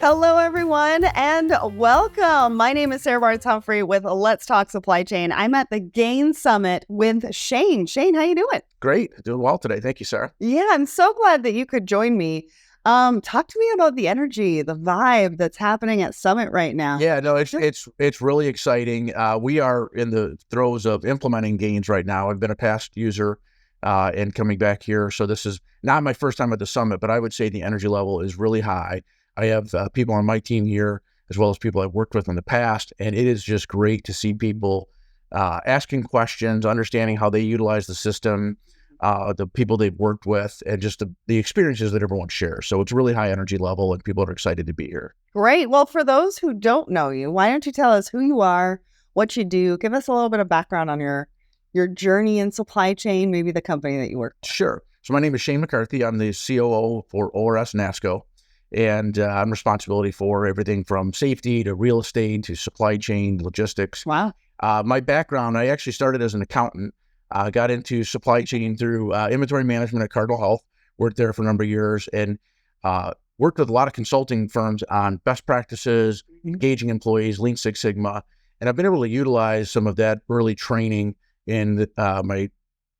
Hello, everyone, and welcome. My name is Sarah Barnes-Humphrey with Let's Talk Supply Chain. I'm at the Gain Summit with Shane. Shane, how you doing? Great. Doing well today. Thank you, Sarah. Yeah, I'm so glad that you could join me. Talk to me about the energy, the vibe that's happening at Summit right now. Yeah, no, it's really exciting. We are in the throes of implementing Gains right now. I've been a past user and coming back here. So this is not my first time at the Summit, but I would say the energy level is really high. I have people on my team here, as well as people I've worked with in the past, and it is just great to see people asking questions, understanding how they utilize the system, the people they've worked with, and just the experiences that everyone shares. So it's really high energy level, and people are excited to be here. Great. Well, for those who don't know you, why don't you tell us who you are, what you do? Give us a little bit of background on your journey in supply chain, maybe the company that you work for. Sure. So my name is Shane McCarthy. I'm the COO for ORS Nasco, and I'm responsibility for everything from safety to real estate to supply chain, logistics. Wow. My background, I actually started as an accountant, got into supply chain through inventory management at Cardinal Health, worked there for a number of years, and worked with a lot of consulting firms on best practices, engaging employees, Lean Six Sigma, and I've been able to utilize some of that early training in my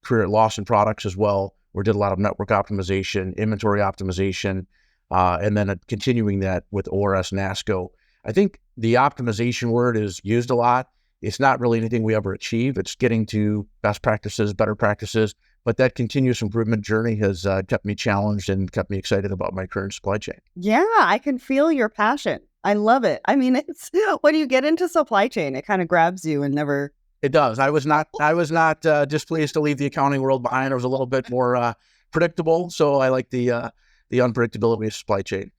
career at Lawson Products as well, where I did a lot of network optimization, inventory optimization, and then continuing that with ORS Nasco. I think the optimization word is used a lot. It's not really anything we ever achieve. It's getting to best practices, better practices, but that continuous improvement journey has kept me challenged and kept me excited about my current supply chain. Yeah, I can feel your passion. I love it. I mean, it's when you get into supply chain, it kind of grabs you and never. It does. I was not displeased to leave the accounting world behind. I was a little bit more predictable, so I like the unpredictability of supply chain.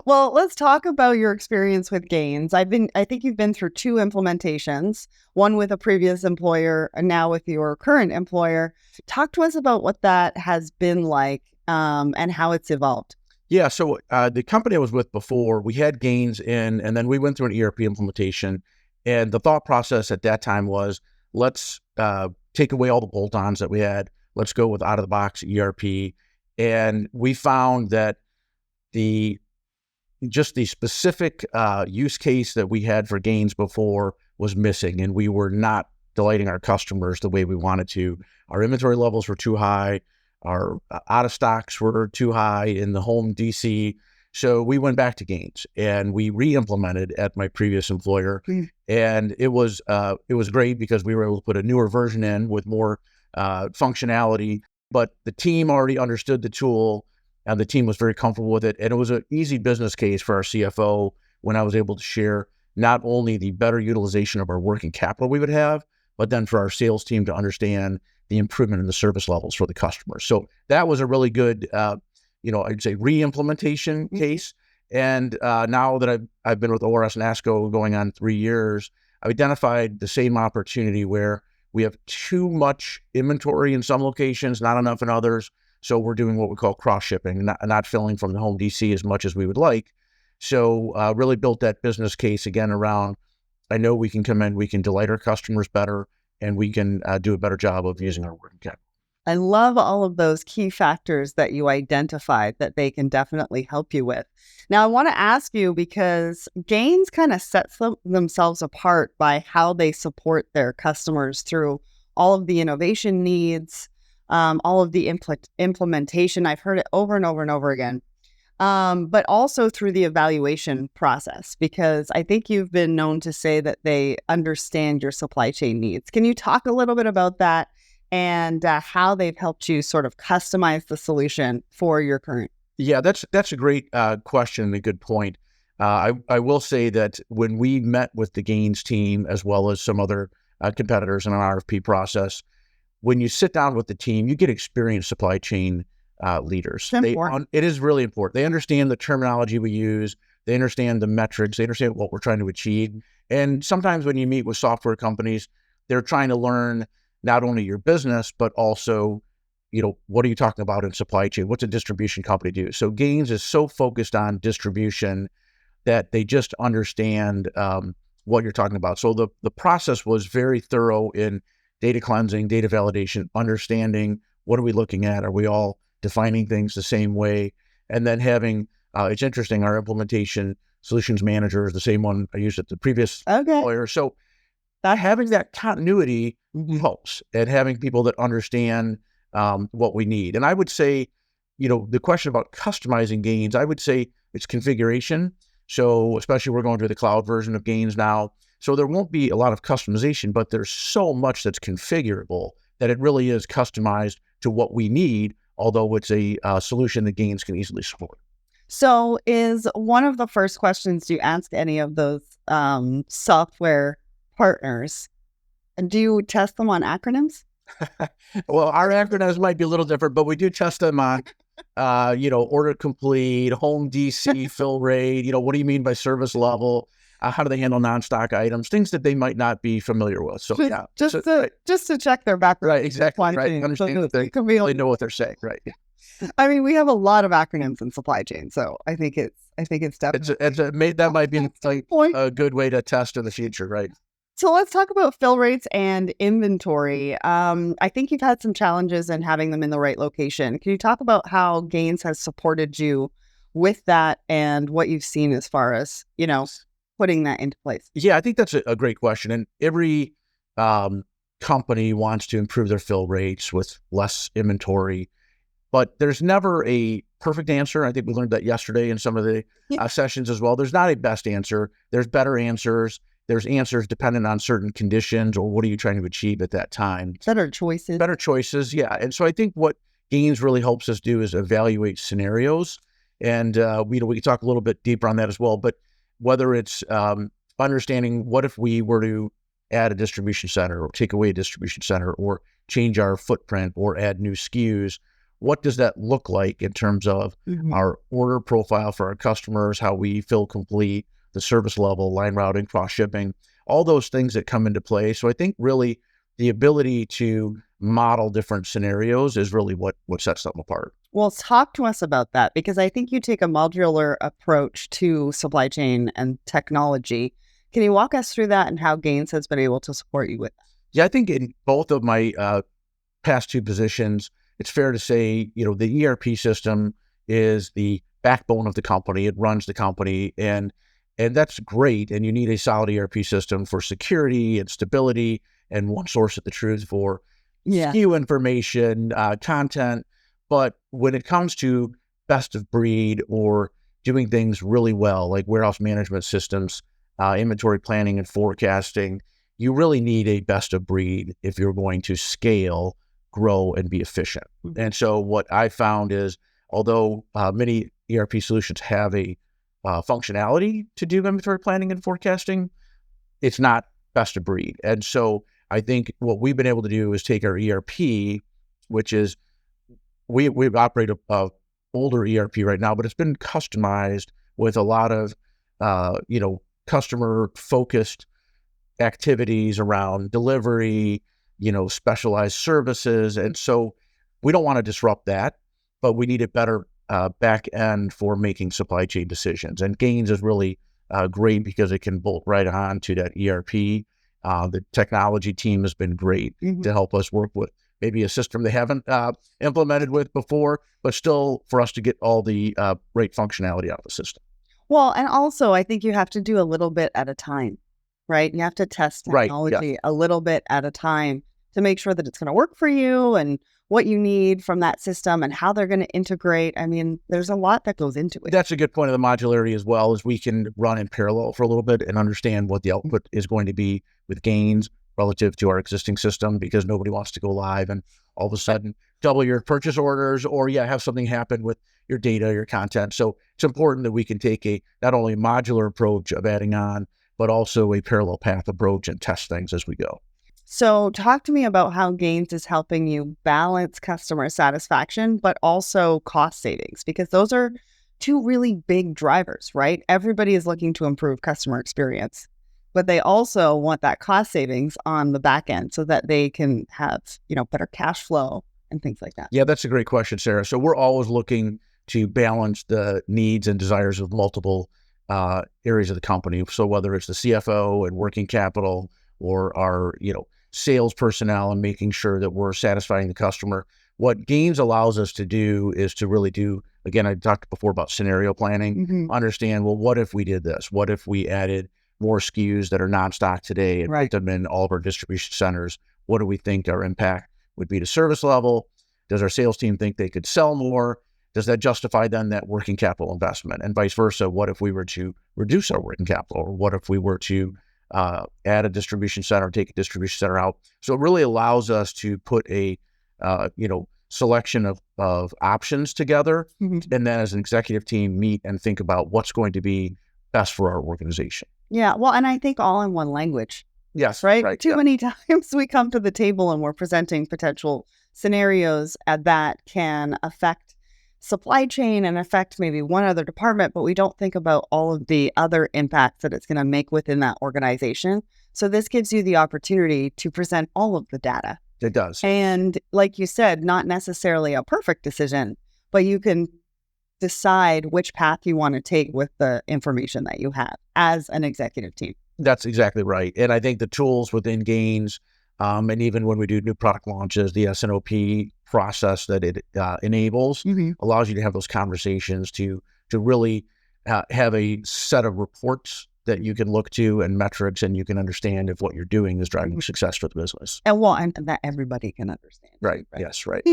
Well, let's talk about your experience with Gains. I think you've been through 2 implementations, one with a previous employer and now with your current employer. Talk to us about what that has been like and how it's evolved. Yeah, so the company I was with before, we had Gains in, and then we went through an ERP implementation. And the thought process at that time was, let's take away all the bolt-ons that we had. Let's go with out-of-the-box ERP. And we found that the specific use case that we had for Gains before was missing, and we were not delighting our customers the way we wanted to. Our inventory levels were too high. Our out of stocks were too high in the home DC. So we went back to Gains and we re-implemented at my previous employer. And it was great because we were able to put a newer version in with more functionality, but the team already understood the tool and the team was very comfortable with it. And it was an easy business case for our CFO when I was able to share not only the better utilization of our working capital we would have, but then for our sales team to understand the improvement in the service levels for the customers. So that was a really good, I'd say re-implementation case. And now that I've been with ORS Nasco going on 3 years, I've identified the same opportunity where we have too much inventory in some locations, not enough in others. So we're doing what we call cross-shipping, not filling from the home DC as much as we would like. So really built that business case again around, I know we can come in, we can delight our customers better, and we can do a better job of using our working capital. I love all of those key factors that you identified that they can definitely help you with. Now, I want to ask you, because Gains kind of sets themselves apart by how they support their customers through all of the innovation needs, all of the implementation. I've heard it over and over and over again, but also through the evaluation process, because I think you've been known to say that they understand your supply chain needs. Can you talk a little bit about that and how they've helped you sort of customize the solution for your current? Yeah, that's a great question and a good point. I will say that when we met with the Gains team, as well as some other competitors in an RFP process, when you sit down with the team, you get experienced supply chain leaders. It is really important. They understand the terminology we use. They understand the metrics. They understand what we're trying to achieve. And sometimes when you meet with software companies, they're trying to learn not only your business, but also, what are you talking about in supply chain? What's a distribution company do? So Gains is so focused on distribution that they just understand what you're talking about. So the process was very thorough in data cleansing, data validation, understanding what are we looking at? Are we all defining things the same way? And then having, it's interesting, our implementation solutions manager is the same one I used at the previous Okay. employer. So having that continuity helps, and having people that understand what we need. And I would say, the question about customizing Gains, I would say it's configuration. So especially we're going to the cloud version of Gains now. So there won't be a lot of customization, but there's so much that's configurable that it really is customized to what we need, although it's a solution that Gains can easily support. So is one of the first questions you ask any of those software partners, and do you test them on acronyms? Well, our acronyms might be a little different, but we do test them on, order complete, home DC, fill rate. What do you mean by service level? How do they handle non-stock items? Things that they might not be familiar with. So just to check their background. Right, exactly. Right, understand that they really know what they're saying. Right. I mean, we have a lot of acronyms in supply chain, so I think it's definitely that might be a good way to test in the future, right? So let's talk about fill rates and inventory. I think you've had some challenges in having them in the right location. Can you talk about how Gains has supported you with that and what you've seen as far as, putting that into place? Yeah, I think that's a great question. And every company wants to improve their fill rates with less inventory, but there's never a perfect answer. I think we learned that yesterday in some of the sessions as well. There's not a best answer. There's better answers. There's answers dependent on certain conditions or what are you trying to achieve at that time. Better choices. Yeah. And so I think what Gains really helps us do is evaluate scenarios. And, we can talk a little bit deeper on that as well. But whether it's understanding what if we were to add a distribution center or take away a distribution center or change our footprint or add new SKUs, what does that look like in terms of our order profile for our customers, how we fill complete, the service level, line routing, cross shipping, all those things that come into play. So I think really the ability to model different scenarios is really what sets them apart. Well, talk to us about that, because I think you take a modular approach to supply chain and technology. Can you walk us through that and how Gains has been able to support you with that? Yeah, I think in both of my past two positions, it's fair to say, the ERP system is the backbone of the company. It runs the company, and that's great. And you need a solid ERP system for security and stability and one source of the truth for SKU information, content. But when it comes to best of breed or doing things really well, like warehouse management systems, inventory planning and forecasting, you really need a best of breed if you're going to scale, grow, and be efficient. And so what I found is, although many ERP solutions have a functionality to do inventory planning and forecasting, it's not best of breed. And so I think what we've been able to do is take our ERP, which is we operate a older ERP right now, but it's been customized with a lot of customer focused activities around delivery, specialized services. And so we don't want to disrupt that, but we need a better back end for making supply chain decisions. And Gains is really great because it can bolt right on to that ERP. The technology team has been great to help us work with maybe a system they haven't implemented with before, but still for us to get all the right functionality out of the system. Well, and also I think you have to do a little bit at a time, right? You have to test technology a little bit at a time to make sure that it's going to work for you and what you need from that system and how they're going to integrate. I mean, there's a lot that goes into it. That's a good point of the modularity as well, is we can run in parallel for a little bit and understand what the output is going to be with Gains relative to our existing system, because nobody wants to go live and all of a sudden double your purchase orders or have something happen with your data, your content. So it's important that we can take a not only modular approach of adding on, but also a parallel path approach and test things as we go. So talk to me about how Gains is helping you balance customer satisfaction, but also cost savings, because those are two really big drivers, right? Everybody is looking to improve customer experience, but they also want that cost savings on the back end so that they can have, better cash flow and things like that. Yeah, that's a great question, Sarah. So we're always looking to balance the needs and desires of multiple areas of the company. So whether it's the CFO and working capital or our, sales personnel and making sure that we're satisfying the customer, What Gains allows us to do is to really do, again, I talked before about scenario planning, understand, well, what if we did this? What if we added more SKUs that are non-stock today and put them in all of our distribution centers? What do we think our impact would be to service level? Does our sales team think they could sell more? Does that justify then that working capital investment? And vice versa, what if we were to reduce our working capital? Or what if we were to add a distribution center, take a distribution center out? So it really allows us to put a selection of options together, and then as an executive team meet and think about what's going to be best for our organization. Yeah, well, and I think all in one language. Yes, right? Too many times we come to the table and we're presenting potential scenarios that can affect supply chain and affect maybe one other department, but we don't think about all of the other impacts that it's going to make within that organization. So this gives you the opportunity to present all of the data. It does. And like you said, not necessarily a perfect decision, but you can decide which path you want to take with the information that you have as an executive team. That's exactly right. And I think the tools within Gains, and even when we do new product launches, the S&OP process that it enables allows you to have those conversations to really have a set of reports that you can look to and metrics, and you can understand if what you're doing is driving success for the business. And that everybody can understand. Right. Yes. Right.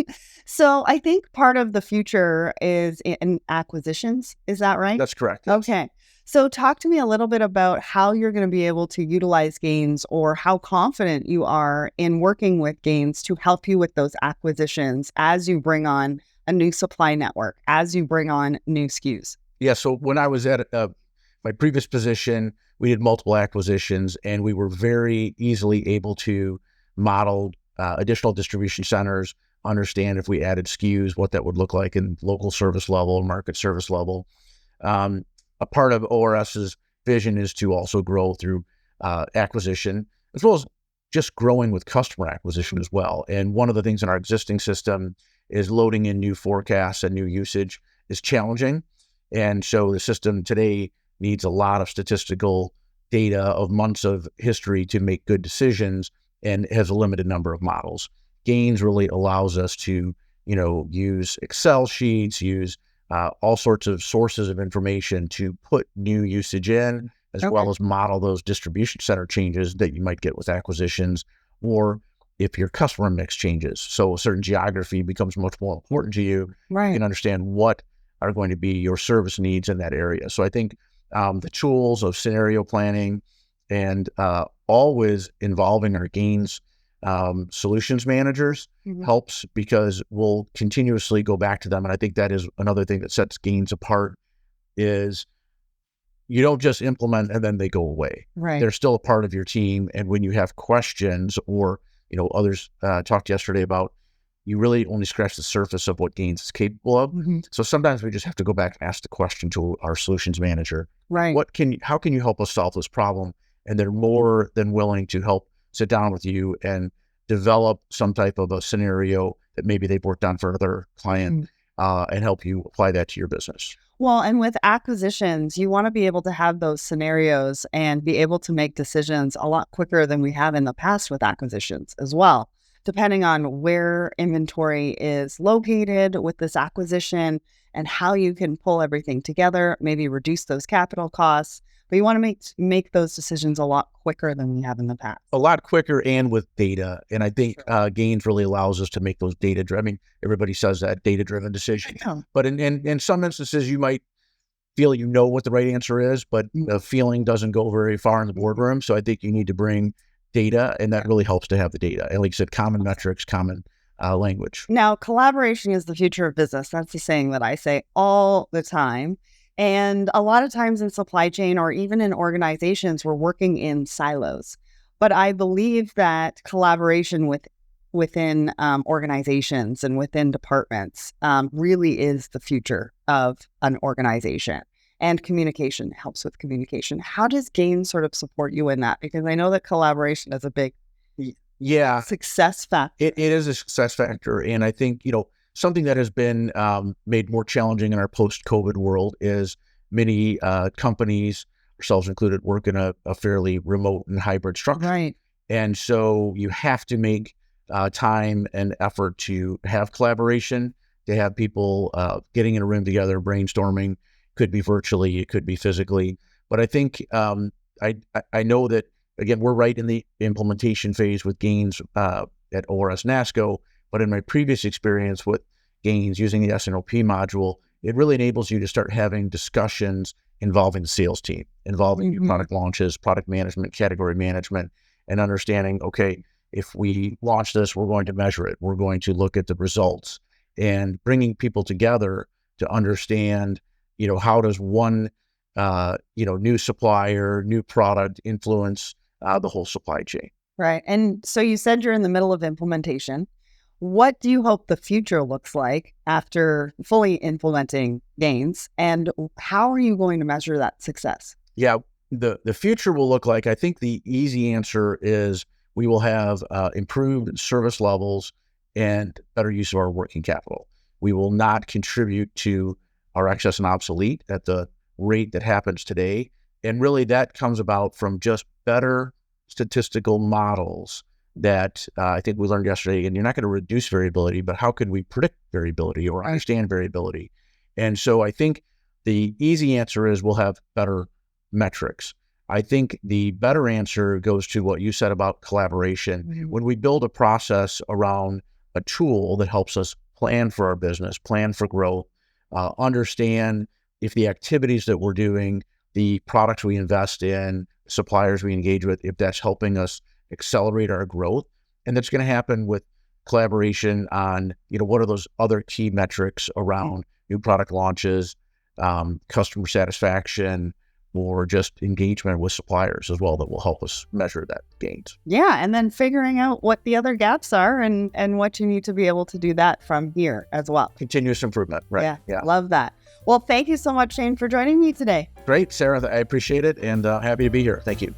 So I think part of the future is in acquisitions. Is that right? That's correct. Yes. Okay. So talk to me a little bit about how you're going to be able to utilize Gains, or how confident you are in working with Gains to help you with those acquisitions as you bring on a new supply network, as you bring on new SKUs. Yeah. So when I was at my previous position, we did multiple acquisitions, and we were very easily able to model additional distribution centers, understand if we added SKUs, what that would look like in local service level, market service level. A part of ORS's vision is to also grow through acquisition, as well as just growing with customer acquisition as well. And one of the things in our existing system is loading in new forecasts and new usage is challenging. And so the system today needs a lot of statistical data of months of history to make good decisions, and has a limited number of models. Gains really allows us to, use Excel sheets, use all sorts of sources of information to put new usage in, as well as model those distribution center changes that you might get with acquisitions, or if your customer mix changes. So a certain geography becomes much more important to you. Right. You can understand what are going to be your service needs in that area. So I think the tools of scenario planning and always involving our Gains solutions managers helps, because we'll continuously go back to them. And I think that is another thing that sets Gains apart, is you don't just implement and then they go away. Right. They're still a part of your team. And when you have questions, or, others talked yesterday about, you really only scratch the surface of what Gains is capable of. So sometimes we just have to go back and ask the question to our solutions manager. Right. How can you help us solve this problem? And they're more than willing to help sit down with you and develop some type of a scenario that maybe they've worked on for another client, and help you apply that to your business. Well, and with acquisitions, you want to be able to have those scenarios and be able to make decisions a lot quicker than we have in the past with acquisitions as well, depending on where inventory is located with this acquisition and how you can pull everything together, maybe reduce those capital costs. But you want to make those decisions a lot quicker than we have in the past. A lot quicker, and with data. And I think Gains really allows us to make those data-driven. I mean, everybody says that, data-driven decisions. But in some instances, you might feel what the right answer is, but the feeling doesn't go very far in the boardroom. So I think you need to bring data, and that really helps to have the data. And like you said, common metrics, common language. Now, collaboration is the future of business. That's the saying that I say all the time. And a lot of times in supply chain, or even in organizations, we're working in silos. But I believe that collaboration within organizations and within departments really is the future of an organization. And communication helps with communication. How does Gains sort of support you in that? Because I know that collaboration is a big success factor. It is a success factor. And I think, something that has been made more challenging in our post-COVID world is many companies, ourselves included, work in a fairly remote and hybrid structure. Right. And so you have to make time and effort to have collaboration, to have people getting in a room together, brainstorming. Could be virtually, it could be physically. But I think I know that, again, we're right in the implementation phase with Gains at ORS Nasco. But in my previous experience with Gains using the S&OP module, it really enables you to start having discussions involving the sales team, involving new product launches, product management, category management, and understanding, okay, if we launch this, we're going to measure it. We're going to look at the results, and bringing people together to understand, how does one, new supplier, new product influence the whole supply chain. Right. And so you said you're in the middle of implementation. What do you hope the future looks like after fully implementing Gains, and how are you going to measure that success? Yeah, the future will look like, I think the easy answer is we will have improved service levels and better use of our working capital. We will not contribute to our excess and obsolete at the rate that happens today. And really that comes about from just better statistical models that I think we learned yesterday. And you're not going to reduce variability, but how can we predict variability or understand variability? And so I think the easy answer is we'll have better metrics. I think the better answer goes to what you said about collaboration. When we build a process around a tool that helps us plan for our business, plan for growth, understand if the activities that we're doing, the products we invest in, suppliers we engage with, if that's helping us accelerate our growth. And that's going to happen with collaboration on, what are those other key metrics around new product launches, customer satisfaction, or just engagement with suppliers as well, that will help us measure that gains. Yeah. And then figuring out what the other gaps are and what you need to be able to do that from here as well. Continuous improvement. Right. Yeah. Love that. Well, thank you so much, Shane, for joining me today. Great, Sarah. I appreciate it, and happy to be here. Thank you.